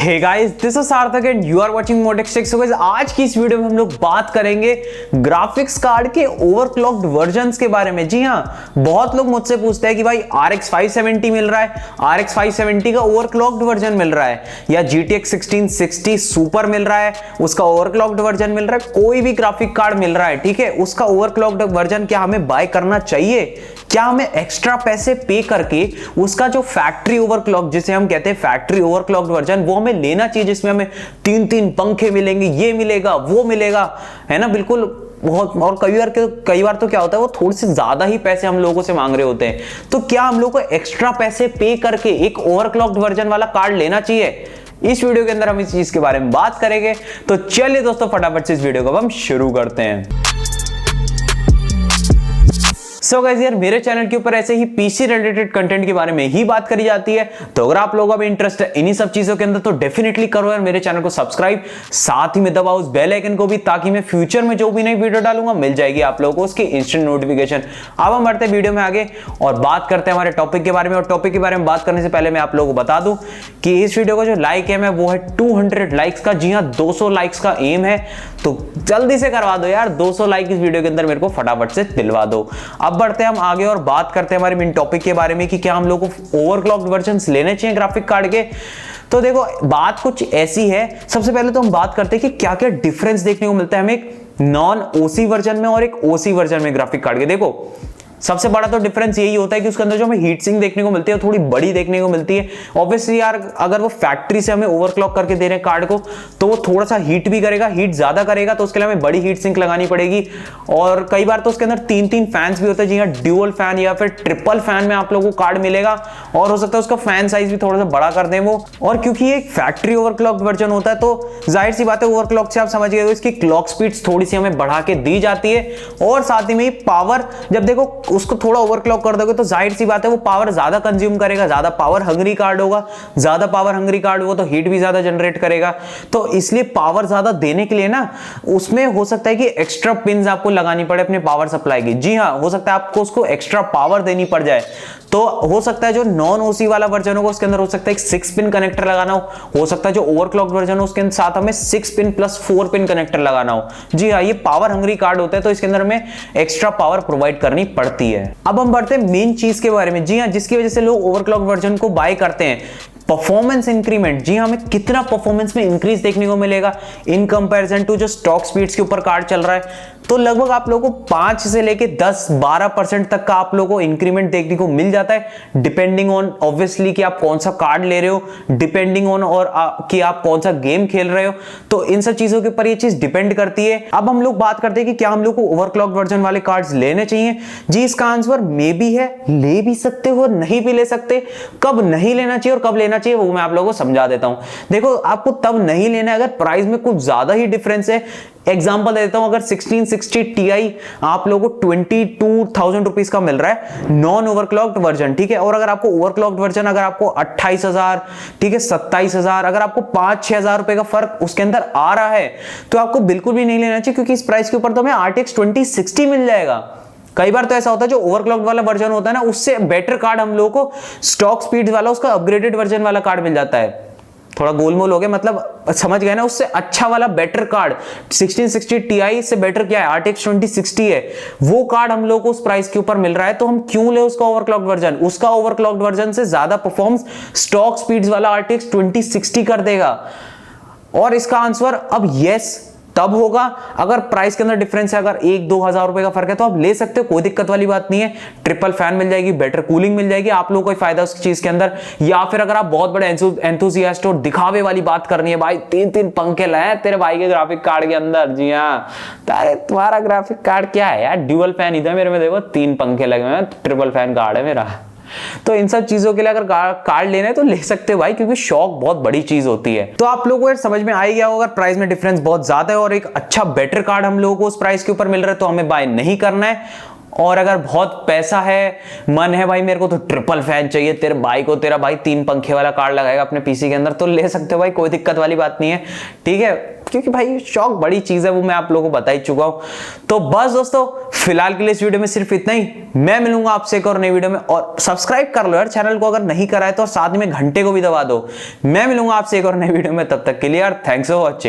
Hey guys, this is Sarthak and you are watching Motex Tech. So guys, आज की इस video में हम लोग बात करेंगे ग्राफिक्स कार्ड के ओवरक्लॉक्ड वर्जन्स के बारे में। जी हाँ, बहुत लोग मुझसे पूछते हैं कि भाई RX 570 मिल रहा है, RX 570 का ओवरक्लॉक्ड वर्जन मिल रहा है, या GTX 1660 सुपर मिल रहा है, उसका ओवरक्लॉक्ड वर्जन मिल रहा है, कोई भी ग्राफिक कार्ड मिल रहा है, ठीक है, उसका ओवरक्लॉक्ड वर्जन क्या हमें बाय करना चाहिए? क्या हमें एक्स्ट्रा पैसे पे करके उसका जो फैक्ट्री ओवरक्लॉक, जिसे हम कहते हैं फैक्ट्री ओवरक्लॉक्ड वर्जन, वो हमें लेना चाहिए, जिसमें हमें तीन तीन पंखे मिलेंगे, ये मिलेगा, वो मिलेगा, है ना? बिल्कुल। बहुत। और कई बार तो क्या होता है, वो थोड़ी सी ज्यादा ही पैसे हम लोगों से मांग रहे होते हैं। तो क्या हम लोग को एक्स्ट्रा पैसे पे करके एक ओवरक्लॉक्ड वर्जन वाला कार्ड लेना चाहिए? इस वीडियो के अंदर हम इस चीज के बारे में बात करेंगे। तो चलिए दोस्तों, फटाफट से इस वीडियो को हम शुरू करते हैं। सो गाइस यार, मेरे चैनल के ऊपर ऐसे ही पीसी रिलेटेड कंटेंट के बारे में ही बात करी जाती है। तो अगर आप लोगों का भी इंटरेस्ट है इन्हीं सब चीजों के अंदर, तो डेफिनेटली करो यार मेरे चैनल को सब्सक्राइब, साथ ही में दबाओ उस बेल आइकन को भी, ताकि मैं फ्यूचर में जो भी नई वीडियो डालूंगा मिल जाएगी आप लोगों को उसकी इंस्टेंट नोटिफिकेशन। अब हम बढ़ते हैं वीडियो में आगे और बात करते हैं हमारे टॉपिक के बारे में। और टॉपिक के बारे में बात करने से पहले मैं आप लोगों को बता दूं कि इस वीडियो का जो लाइक एम है वो है 200 लाइक्स का। जी हाँ, 200 लाइक्स का एम है, तो जल्दी से करवा दो यार। 200 लाइक इस वीडियो के अंदर मेरे को फटाफट से दिलवा दो। अब बढ़ते हैं हम आगे और बात करते हैं हमारे मेन टॉपिक के बारे में कि क्या हम लोगों को ओवरक्लॉक्ड वर्जन्स लेने चाहिए ग्राफिक कार्ड के। तो देखो, बात कुछ ऐसी है। सबसे पहले तो हम बात करते हैं कि क्या क्या डिफरेंस देखने को मिलता है हमें एक नॉन ओसी वर्जन में और एक ओसी वर्जन में ग्राफिक कार्ड के। देखो, सबसे बड़ा तो डिफरेंस यही होता है कि उसके अंदर जो हमें हीट सिंक देखने को मिलती है थोड़ी बड़ी देखने को मिलती है। ऑब्वियसली यार, अगर वो फैक्ट्री से हमें ओवरक्लॉक करके दे रहे हैं कार्ड को, तो वो थोड़ा सा हीट भी करेगा, हीट ज्यादा करेगा, तो उसके लिए हमें बड़ी हीट सिंक लगानी पड़ेगी। और कई बार तो उसके अंदर तीन तीन फैंस भी होते हैं, जी हाँ, ड्यूअल फैन या फिर ट्रिपल फैन में आप लोगों को कार्ड मिलेगा। और हो सकता है उसका फैन साइज भी थोड़ा सा बड़ा कर दें वो। और क्योंकि ये फैक्ट्री ओवरक्लॉक वर्जन होता है, तो जाहिर सी बात है ओवरक्लॉक से आप समझ गए हो, इसकी क्लॉक स्पीड्स थोड़ी सी हमें बढ़ा के दी जाती है। और साथ ही में पावर, जब देखो उसको थोड़ा ओवरक्लॉक कर दोगे तो जाहिर सी बात है वो पावर ज्यादा कंज्यूम करेगा, ज्यादा पावर हंग्री कार्ड होगा। ज्यादा पावर हंग्री कार्ड होगा तो हीट भी ज्यादा जनरेट करेगा। तो इसलिए पावर ज्यादा देने के लिए ना, उसमें हो सकता है कि एक्स्ट्रा पिन्स आपको लगानी पड़े अपने पावर सप्लाई की। जी हाँ, हो सकता है आपको उसको एक्स्ट्रा पावर देनी पड़ जाए। तो हो सकता है जो नॉन ओसी वाला वर्जन होगा उसके अंदर हो सकता है एक 6 पिन कनेक्टर लगाना हो सकता है जो ओवरक्लॉक्ड वर्जन हो उसके साथ हमें 6 पिन प्लस 4 पिन कनेक्टर लगाना हो। जी हाँ, ये पावर हंग्री कार्ड होता है, तो इसके अंदर हमें एक्स्ट्रा पावर प्रोवाइड करनी पड़ती है। अब हम बढ़ते हैं मेन चीज के बारे में। जी हाँ, जिसकी वजह से लोग ओवरक्लॉक्ड वर्जन को बाय करते हैं, परफॉर्मेंस इंक्रीमेंट। जी हाँ, हमें कितना परफॉर्मेंस में इंक्रीज देखने को मिलेगा इन कंपैरिजन टू जो स्टॉक स्पीड्स के ऊपर कार्ड चल रहा है। तो लगभग आप लोगों को 5 से लेके 10-12% तक का आप लोगों को इंक्रीमेंट देखने को मिल जाता है, डिपेंडिंग ऑन ऑब्वियसली कि आप कौन सा कार्ड ले रहे हो, डिपेंडिंग ऑन और कि आप कौन सा गेम खेल रहे हो। तो इन सब चीजों के ऊपर ये चीज डिपेंड करती है। अब हम लोग बात करते हैं कि क्या हम लोग को ओवरक्लॉक वर्जन वाले कार्ड्स लेने चाहिए। जी, इसका आंसर मे बी है, ले भी सकते हो, नहीं भी ले सकते। कब नहीं लेना चाहिए और कब लेना चाहिए वो मैं आप लोगों को समझा देता हूं। देखो, आपको तब नहीं लेना है अगर प्राइस में कुछ ज्यादा ही डिफरेंस है। एग्जांपल देता हूं, अगर 1660 Ti आप लोगों को 22,000 रुपीज का मिल रहा है नॉन ओवरक्लॉक्ड वर्जन, ठीक है, और अगर आपको ओवरक्लॉक्ड वर्जन अगर आपको 28,000, ठीक है, 27,000, अगर आपको 5-6 हजार रुपए का फर्क उसके अंदर आ रहा है, तो आपको बिल्कुल भी नहीं लेना चाहिए, क्योंकि इस प्राइस के ऊपर तो हमें RTX 2060 मिल जाएगा। कई बार तो ऐसा होता है जो ओवरक्लॉक्ड वाला वर्जन होता है ना, उससे बेटर कार्ड हम लोगों को स्टॉक स्पीड वाला, उसका अपग्रेडेड वर्जन वाला कार्ड मिल जाता है। थोड़ा गोलमोल हो गया, मतलब समझ गए ना, उससे अच्छा वाला बेटर कार्ड 1660 Ti से बेटर क्या है, RTX 2060 है, वो कार्ड हम लोग को उस प्राइस के ऊपर मिल रहा है। तो हम क्यों ले उसका ओवरक्लॉक्ड वर्जन? उसका ओवरक्लॉक्ड वर्जन से ज्यादा परफॉर्मेंस स्टॉक स्पीड्स वाला RTX 2060 कर देगा। और इसका आंसर अब यस तब होगा अगर प्राइस के अंदर डिफरेंस है, अगर 1-2 हजार रुपए का फर्क है तो आप ले सकते हो, कोई दिक्कत वाली बात नहीं है। ट्रिपल फैन मिल जाएगी, बेटर कूलिंग मिल जाएगी, आप लोगों को फायदा उस चीज के अंदर। या फिर अगर आप बहुत बड़े एंथुसियास्ट और दिखावे वाली बात करनी है, भाई 3-3 पंखे लाए तेरे भाई के ग्राफिक कार्ड के अंदर। जी हाँ, तुम्हारा ग्राफिक कार्ड क्या है यार, ड्यूअल फैन इधर मेरे में देखो 3 पंखे लगे हुए हैं, ट्रिपल फैन कार्ड है मेरा। तो इन सब चीजों के लिए अगर कार्ड लेना है तो ले सकते हो भाई, क्योंकि शौक बहुत बड़ी चीज होती है। तो आप लोगों को समझ में आ ही गया होगा, अगर प्राइस में डिफरेंस बहुत ज्यादा है और एक अच्छा बेटर कार्ड हम लोगों को उस प्राइस के ऊपर मिल रहा है तो हमें बाय नहीं करना है। और अगर बहुत पैसा है, मन है भाई मेरे को तो ट्रिपल फैन चाहिए तेरे भाई को, तेरा भाई 3 पंखे वाला कार्ड लगाएगा अपने पीसी के अंदर, तो ले सकते हो भाई, कोई दिक्कत वाली बात नहीं है, ठीक है, क्योंकि भाई शौक बड़ी चीज है, वो मैं आप लोगों को बता ही चुका हूं। तो बस दोस्तों फिलहाल के लिए इस वीडियो में सिर्फ इतना ही। मैं मिलूंगा आपसे एक और नई वीडियो में, और सब्सक्राइब कर लो यार चैनल को अगर नहीं करा है तो, साथ में घंटे को भी दबा दो। मैं मिलूंगा आपसे एक और नई वीडियो में, तब तक के लिए यार थैंक्स फॉर वॉचिंग।